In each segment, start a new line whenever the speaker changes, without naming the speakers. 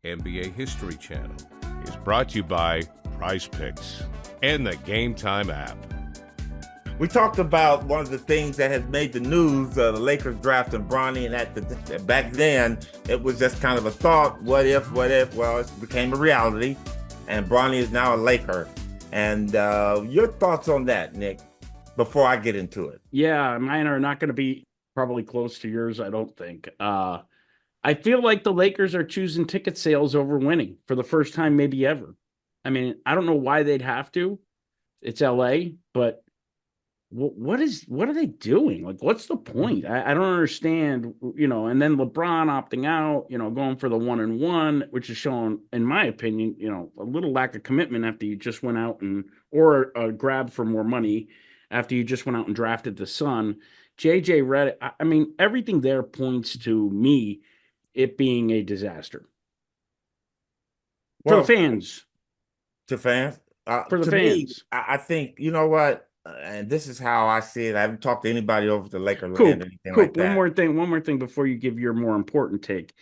NBA History Channel is brought to you by Prize Picks and the Game Time app.
We talked about one of the things that has made the news, the Lakers drafting Bronny, and back then, it was just kind of a thought, what if? Well, it became a reality, and Bronny is now a Laker. And your thoughts on that, Nick, before I get into it?
Yeah, mine are not going to be probably close to yours, I don't think. I feel like the Lakers are choosing ticket sales over winning for the first time maybe ever. I mean, I don't know why they'd have to. It's LA, but what are they doing? Like, what's the point? I don't understand, and then LeBron opting out, going for the 1-and-1, which is showing, in my opinion, a little lack of commitment after you just went out or a grab for more money after you just went out and drafted the son. JJ Redick, I mean, everything there points to me it being a disaster. For the fans.
To fans?
For the
Me,
fans.
I think, you know what? And this is how I see it. I haven't talked to anybody over the Laker land or anything like that.
One more thing before you give your more important take.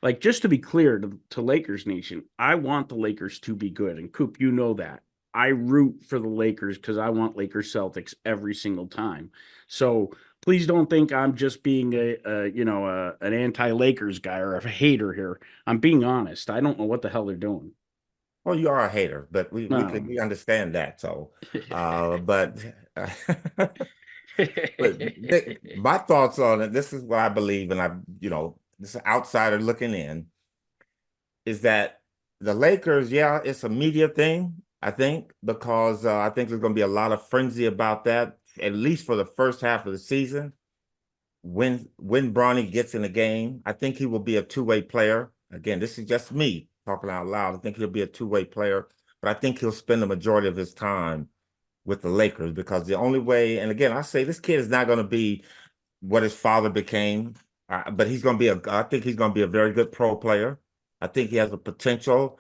Like, just to be clear to Lakers Nation, I want the Lakers to be good. And Coop, you know that. I root for the Lakers because I want Lakers Celtics every single time. So please don't think I'm just being an anti-Lakers guy or a hater here. I'm being honest. I don't know what the hell they're doing.
Well, you are a hater, but we understand that. So, but my thoughts on it. This is what I believe, and this is an outsider looking in, is that the Lakers, yeah, it's a media thing. I think because I think there's going to be a lot of frenzy about that, at least for the first half of the season. When Bronny gets in the game, I think he will be a two-way player. Again, this is just me talking out loud. I think he'll be a two-way player, but I think he'll spend the majority of his time with the Lakers because the only way, and again, I say this kid is not going to be what his father became, but he's going to be I think he's going to be a very good pro player. I think he has a potential.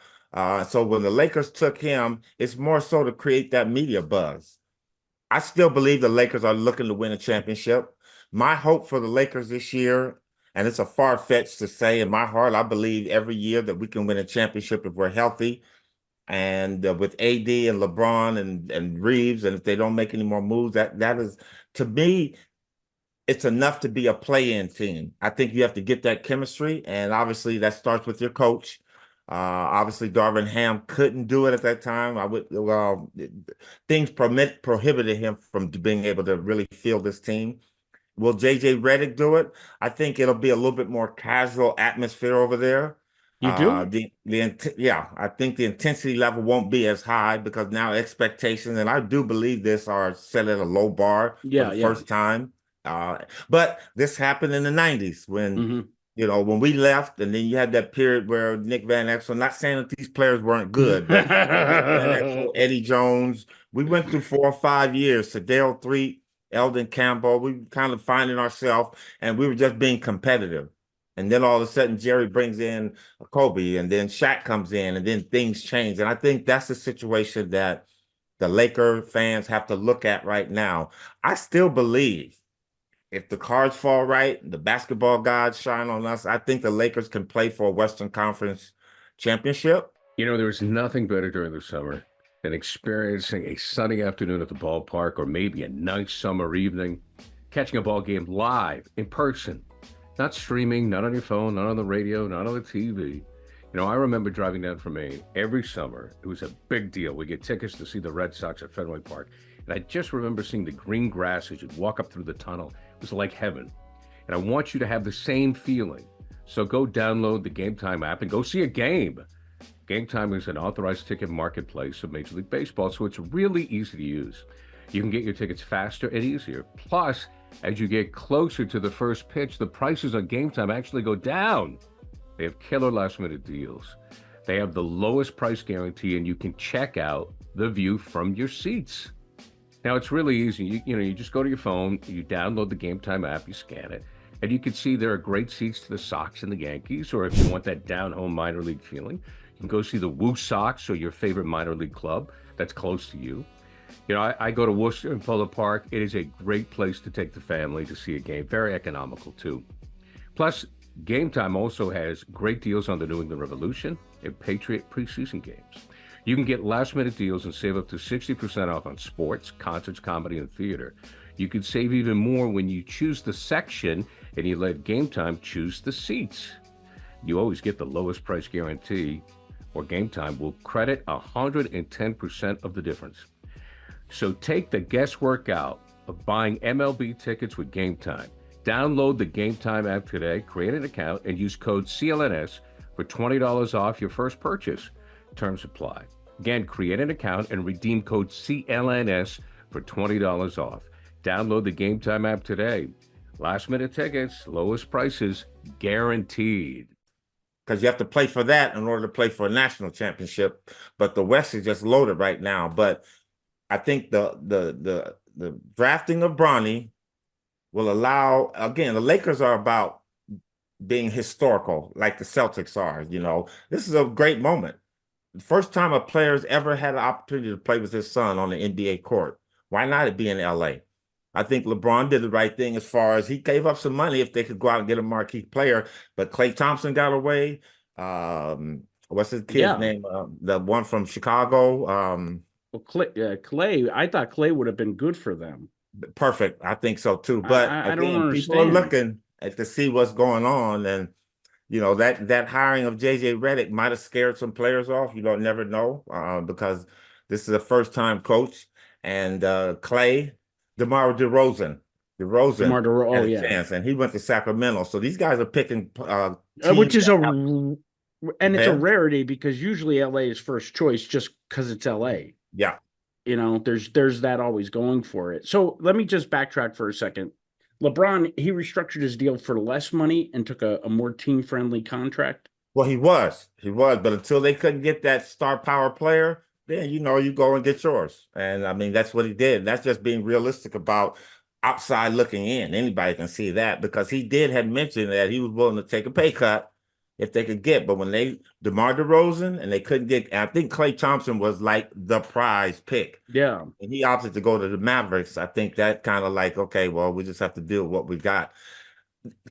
So when the Lakers took him, it's more so to create that media buzz. I still believe the Lakers are looking to win a championship. My hope for the Lakers this year, and it's a far-fetched to say, in my heart, I believe every year that we can win a championship if we're healthy. And with AD and LeBron and Reeves, and if they don't make any more moves, that is, to me, it's enough to be a play-in team. I think you have to get that chemistry, and obviously that starts with your coach. Obviously, Darvin Ham couldn't do it at that time. Things prohibited him from being able to really field this team. Will JJ Redick do it? I think it'll be a little bit more casual atmosphere over there.
You do?
Yeah, I think the intensity level won't be as high because now expectations, and I do believe this, are set at a low bar for the first time. But this happened in the 90s when when we left, and then you had that period where Nick Van Exel, not saying that these players weren't good, but Nick Van Exel, Eddie Jones, we went through 4 or 5 years, Sedale Threatt, Eldon Campbell, we were kind of finding ourselves, and we were just being competitive. And then all of a sudden, Jerry brings in Kobe, and then Shaq comes in, and then things change. And I think that's the situation that the Laker fans have to look at right now. I still believe if the cards fall right, the basketball gods shine on us, I think the Lakers can play for a Western Conference championship.
There's nothing better during the summer than experiencing a sunny afternoon at the ballpark, or maybe a nice summer evening, catching a ball game live, in person, not streaming, not on your phone, not on the radio, not on the TV. I remember driving down from Maine every summer. It was a big deal. We get tickets to see the Red Sox at Fenway Park. And I just remember seeing the green grass as you'd walk up through the tunnel. It was like heaven. And I want you to have the same feeling. So go download the Game Time app and go see a game. Game Time is an authorized ticket marketplace of Major League Baseball, so it's really easy to use. You can get your tickets faster and easier. Plus, as you get closer to the first pitch, the prices on Game Time actually go down. They have killer last-minute deals. They have the lowest price guarantee, and you can check out the view from your seats. Now, it's really easy. You just go to your phone, you download the Game Time app, you scan it, and you can see there are great seats to the Sox and the Yankees, or if you want that down-home minor league feeling, you can go see the Woo Sox or your favorite minor league club that's close to you. I go to Worcester and Polo Park. It is a great place to take the family to see a game. Very economical, too. Plus, Game Time also has great deals on the New England Revolution and Patriot preseason games. You can get last-minute deals and save up to 60% off on sports, concerts, comedy, and theater. You can save even more when you choose the section and you let Game Time choose the seats. You always get the lowest price guarantee, or Game Time will credit 110% of the difference. So take the guesswork out of buying MLB tickets with Game Time. Download the Game Time app today, create an account, and use code CLNS for $20 off your first purchase. Terms apply. Again, create an account and redeem code CLNS for $20 off. Download the Game Time app today. Last minute tickets, lowest prices, guaranteed.
Because you have to play for that in order to play for a national championship. But the West is just loaded right now. But I think the drafting of Bronny will allow, again, the Lakers are about being historical, like the Celtics are. This is a great moment. The first time a player's ever had an opportunity to play with his son on the NBA court. Why not it be in LA? I think LeBron did the right thing as far as he gave up some money if they could go out and get a marquee player, but Klay Thompson got away. What's his kid's name? The one from Chicago.
Well, Clay, I thought Clay would have been good for them.
Perfect. I think so too. But
I don't understand.
People are looking to see what's going on. And, that hiring of JJ Redick might have scared some players off. You don't never know because this is a first-time coach. And DeMar DeRozan had a chance, and he went to Sacramento. So these guys are picking
which is it's a rarity because usually LA is first choice just because it's LA.
Yeah.
There's that always going for it. So let me just backtrack for a second. LeBron, he restructured his deal for less money and took a more team-friendly contract.
Well, he was, but until they couldn't get that star power player, then you go and get yours. And I mean, that's what he did. That's just being realistic about outside looking in. Anybody can see that because he had mentioned that he was willing to take a pay cut if they could get. But when DeMar DeRozan and they couldn't get, and I think Klay Thompson was like the prize pick.
Yeah.
And he opted to go to the Mavericks. I think that kind of like, okay, well, we just have to deal with what we got.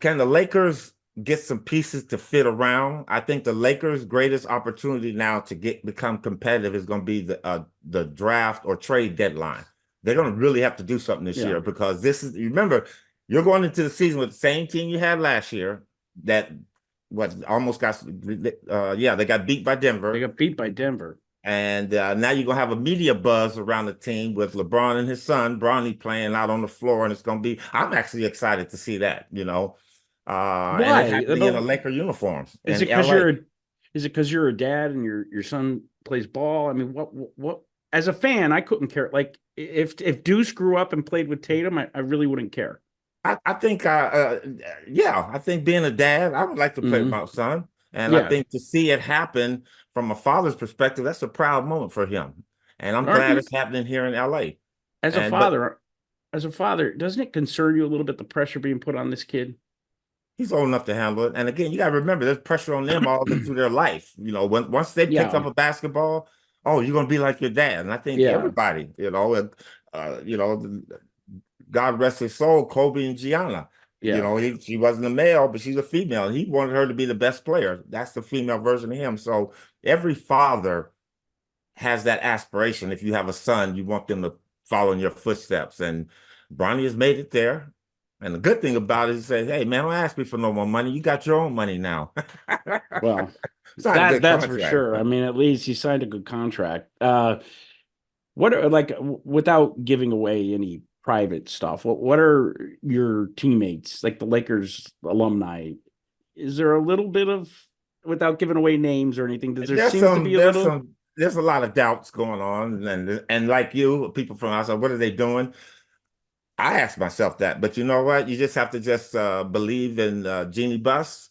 Can the Lakers get some pieces to fit around? I think the Lakers' greatest opportunity now to become competitive is going to be the draft or trade deadline. They're going to really have to do something this year because remember, you're going into the season with the same team you had last year that almost got they got beat by Denver.
They got beat by Denver.
And now you're going to have a media buzz around the team with LeBron and his son, Bronny, playing out on the floor. And it's going to be, I'm actually excited to see that,
Why?
And it had to be in a Laker uniform.
Is it because you're a dad and your son plays ball? I mean, what as a fan, I couldn't care. Like if Deuce grew up and played with Tatum, I really wouldn't care.
I think I think being a dad, I would like to play with my son. And I think to see it happen from a father's perspective, that's a proud moment for him. And I'm glad it's happening here in LA.
As a father, doesn't it concern you a little bit the pressure being put on this kid?
He's old enough to handle it. And again, you got to remember, there's pressure on them all through their life. Once they pick up a basketball, you're going to be like your dad. And I think everybody, God rest his soul, Kobe and Gianna. Yeah. She wasn't a male, but she's a female. He wanted her to be the best player. That's the female version of him. So every father has that aspiration. If you have a son, you want them to follow in your footsteps. And Bronny has made it there. And the good thing about it is say, hey, man, don't ask me for no more money. You got your own money now.
Well, that's for sure. I mean, at least he signed a good contract. Without giving away any private stuff, what are your teammates, like the Lakers alumni? Is there a little bit of, without giving away names or anything, does there seem to be a little?
There's a lot of doubts going on. And like you, people from outside, what are they doing? I ask myself that, but you know what? You just have to just believe in Jeannie Buss,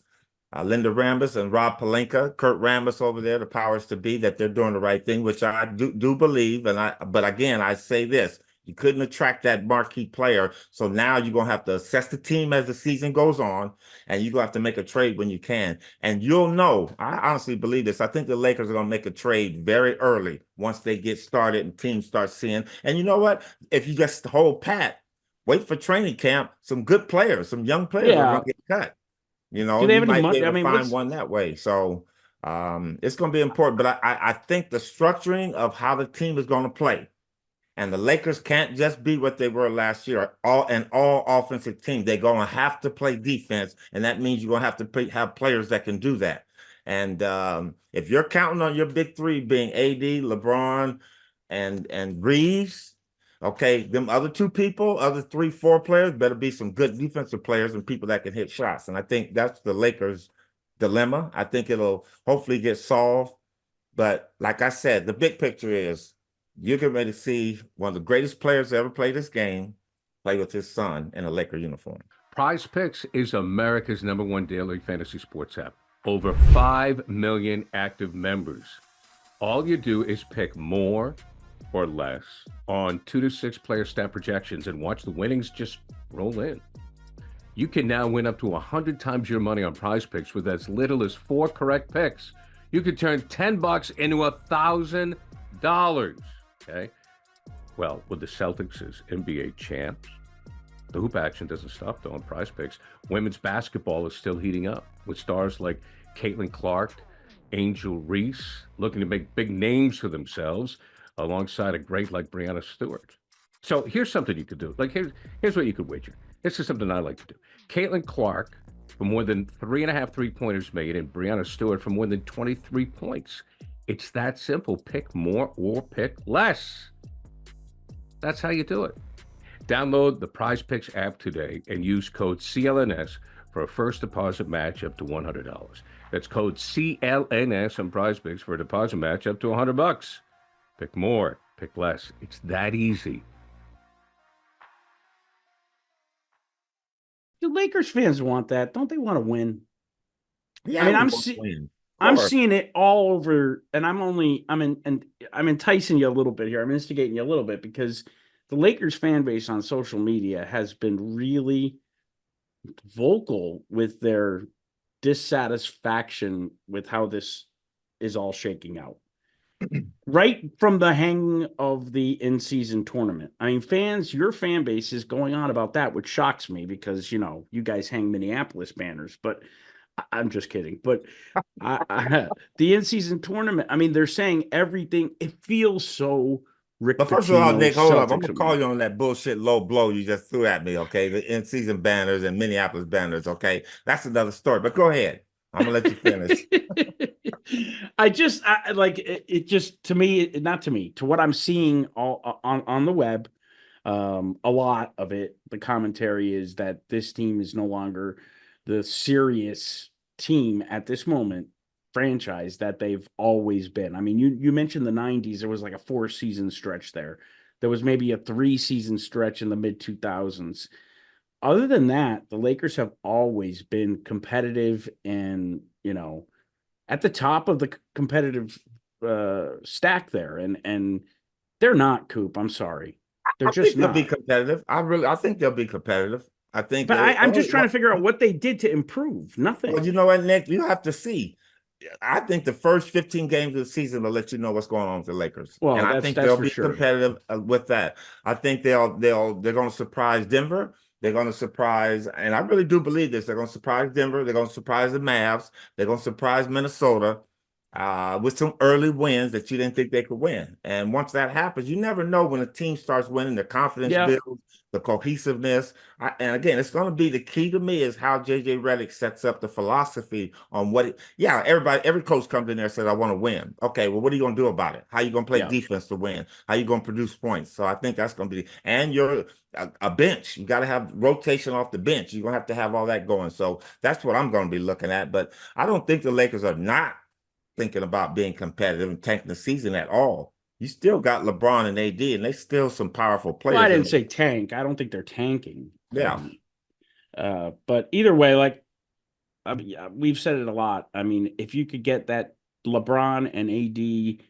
Linda Rambis, and Rob Pelinka, Kurt Rambis over there, the powers to be, that they're doing the right thing, which I do believe. But again, I say this: you couldn't attract that marquee player, so now you're gonna have to assess the team as the season goes on, and you're gonna have to make a trade when you can. And you'll know. I honestly believe this. I think the Lakers are gonna make a trade very early once they get started and teams start seeing. And you know what? If you just hold pat. Wait for training camp. Some good players, some young players are going to get cut. You
Do
know,
they
you
have any
might be
money? I
able to
mean,
find
what's
one that way. So it's going to be important. But I think the structuring of how the team is going to play, and the Lakers can't just be what they were last year, all offensive team. They're going to have to play defense, and that means you're going to have to have players that can do that. And if you're counting on your big three being AD, LeBron, and Reeves, okay, them other two people, other 3, 4 players, better be some good defensive players and people that can hit shots. And I think that's the Lakers' dilemma. I think it'll hopefully get solved. But like I said, the big picture is you're getting ready to see one of the greatest players to ever play this game play with his son in a Laker uniform.
Prize Picks is America's #1 daily fantasy sports app. Over 5 million active members. All you do is pick more or less on 2 to 6 player stat projections and watch the winnings just roll in. You can now win up to 100 times your money on Prize Picks with as little as 4 correct picks. You could turn $10 into $1,000. Okay. Well, with the Celtics as NBA champs, the hoop action doesn't stop though on Prize Picks. Women's basketball is still heating up with stars like Caitlin Clark, Angel Reese looking to make big names for themselves alongside a great like Breanna Stewart. So here's something you could do. Like here's what you could wager. This is something I like to do. Caitlin Clark for more than 3.5 3-pointers made, and Breanna Stewart for more than 23 points. It's that simple. Pick more or pick less. That's how you do it. Download the Prize Picks app today and use code CLNS for a first deposit match up to $100. That's code CLNS on Prize Picks for a deposit match up to $100. Pick more, pick less. It's that easy.
the Lakers fans want that? Don't they want to win?
Yeah,
I mean, I'm seeing it all over, and I'm enticing you a little bit here. I'm instigating you a little bit because the Lakers fan base on social media has been really vocal with their dissatisfaction with how this is all shaking out. Right from the hang of the in-season tournament. I mean, your fan base is going on about that, which shocks me because, you guys hang Minneapolis banners, but I'm just kidding. But the in-season tournament, I mean, they're saying everything. It feels so Rick
But first of all,
Pitino
Nick, hold up. I'm
Celtics
gonna
of
call
me.
you on that bullshit low blow you just threw at me, okay? The in-season banners and Minneapolis banners, okay? That's another story. But go ahead. I'm gonna let you finish.
I like it just to me, not to me, to what I'm seeing all on the web. A lot of it, the commentary is that this team is no longer the serious team at this moment, franchise that they've always been. I mean, you mentioned the 90s, there was like a 4-season stretch there. There was maybe a 3-season stretch in the mid 2000s. Other than that, the Lakers have always been competitive and, at the top of the competitive stack there. And they're not, Coop. I'm sorry. They're
I
just
think they'll be
not.
competitive. I think they'll be competitive. I think
But I'm just trying to figure out what they did to improve. Nothing.
well, you know what, Nick? You have to see. I think the first 15 games of the season will let you know what's going on with the Lakers.
Well,
And I
that's
think they'll
for
be
sure.
competitive with that. I think they're going to surprise Denver. They're going to surprise, and I really do believe this. They're going to surprise Denver. They're going to surprise the Mavs. They're going to surprise Minnesota with some early wins that you didn't think they could win. And once that happens, you never know when a team starts winning, the confidence builds, the cohesiveness. And again, it's going to be the key to me is how JJ Redick sets up the philosophy on every coach comes in there and says, I want to win. Okay, well, what are you going to do about it? How are you going to play defense to win? How are you going to produce points? So I think that's going to be, and you're a bench. You got to have rotation off the bench. You're going to have all that going. So that's what I'm going to be looking at. But I don't think the Lakers are not thinking about being competitive and tanking the season at all. You still got LeBron and AD, and they still some powerful players.
Well, I didn't say tank. I don't think they're tanking.
Yeah.
But either way, like we've said it a lot. I mean, if you could get that LeBron and AD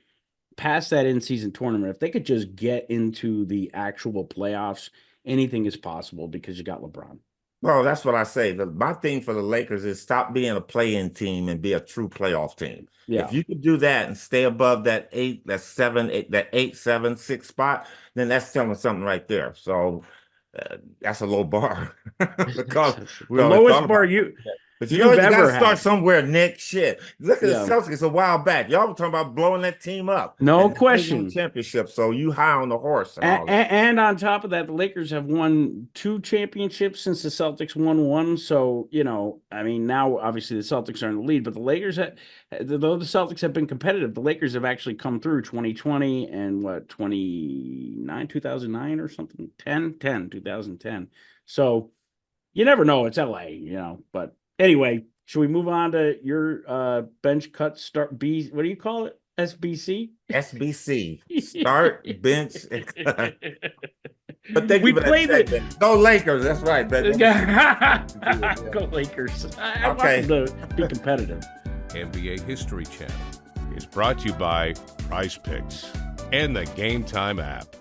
past that in-season tournament, if they could just get into the actual playoffs, anything is possible because you got LeBron.
Well, that's what I say. My thing for the Lakers is stop being a play-in team and be a true playoff team.
Yeah.
If you could do that and stay above that 8, that 7, 8, that 8, 7, 6 spot, then that's telling something right there. So that's a low bar.
The lowest bar
But you know what? You got to start
had.
somewhere, Nick. Shit. Look at
Yeah.
the Celtics a while back. Y'all were talking about blowing that team up.
No
And
question.
Championship. So you high on the horse.
And on top of that, the Lakers have won 2 championships since the Celtics won 1. So, you know, I mean, now obviously the Celtics are in the lead, but the Lakers, though the Celtics have been competitive, the Lakers have actually come through 2020 and 2009 or something, 2010. So you never know. It's LA, you know, but anyway, should we move on to your bench cut start B? What do you call it? SBC?
SBC. Start, bench, and cut. But thank
We
you for
played
that segment. Go Lakers. That's right, baby.
Go Lakers. I want
Okay.
them to be competitive.
NBA History Channel is brought to you by Prize Picks and the Game Time app.